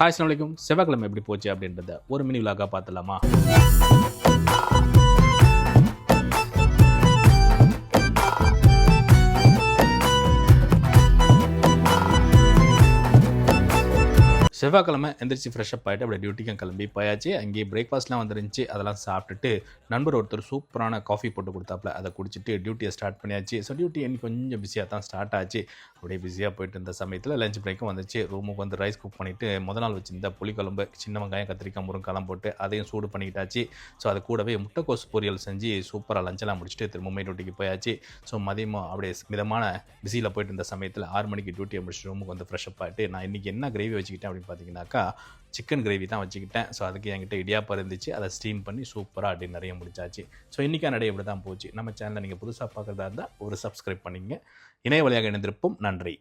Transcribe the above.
Hi அஸ்ஸலாமு அலைக்கும். செவ்வாய்க்கிழமை எப்படி போச்சு அப்படின்றத ஒரு மினி விலாகா பார்த்துலாமா? செவ்வாய்க்கிழமை எந்திரிச்சு ஃப்ரெஷ்அப் ஆகிட்டு அப்படியே டியூட்டிக்கும் கிளம்பி போயாச்சு. அங்கேயே பிரேக்ஃபாஸ்ட்லாம் வந்துருந்துச்சு. அதெல்லாம் சாப்பிட்டுட்டு நண்பர் ஒருத்தர் சூப்பரான காஃபி போட்டு கொடுத்தாப்புல. அதை குடிச்சிட்டு டியூட்டியை ஸ்டார்ட் பண்ணியாச்சு. ஸோ டியூட்டி இன்னைக்கு கொஞ்சம் பிஸியாக தான் ஸ்டார்ட் ஆச்சு. அப்படியே பிஸியாக போயிட்டு இருந்த சமயத்தில் லஞ்ச் பிரேக்கும் வந்துச்சு. ரூமுக்கு வந்து ரைஸ் குக் பண்ணிவிட்டு முதல் வச்சிருந்த புளிக்குழம்பு, சின்ன வெங்காயம், கத்திரிக்காய், முருங்காலாம் போட்டு அதையும் சூடு பண்ணிக்கிட்டாச்சு. ஸோ அது கூடவே முட்டைக்கோஸ் பொரியல் செஞ்சு சூப்பராக லஞ்செல்லாம் முடிச்சுட்டு திரும்பவுமே டியூட்டிக்கு போயாச்சு. ஸோ மதியமாக அப்படியே மிதமான பிஸியில் போயிட்டு இருந்த சமயத்தில் 6 மணிக்கு டியூட்டியை முடிச்சுட்டு ரூமுக்கு வந்து ஃப்ரெஷ்அப் ஆகிட்டு நான் இன்றைக்கி என்ன கிரேவி வச்சுக்கிட்டேன் அப்படின்னு பார்த்தீங்கன்னாக்கா சிக்கன் கிரேவி தான் வச்சுக்கிட்டேன். ஸோ அதுக்கு என்கிட்ட இடியாப்பம் இருந்துச்சு. அதை ஸ்டீம் பண்ணி சூப்பராக டின்னரையும் முடிச்சாச்சு. ஸோ இன்றைக்கான நடை இப்படி தான் போச்சு. நம்ம சேனலை நீங்கள் புதுசாக பார்க்குறதா இருந்தால் ஒரு சப்ஸ்கிரைப் பண்ணிங்க. இணைய வழியாக இணைந்திருப்போம். நன்றி.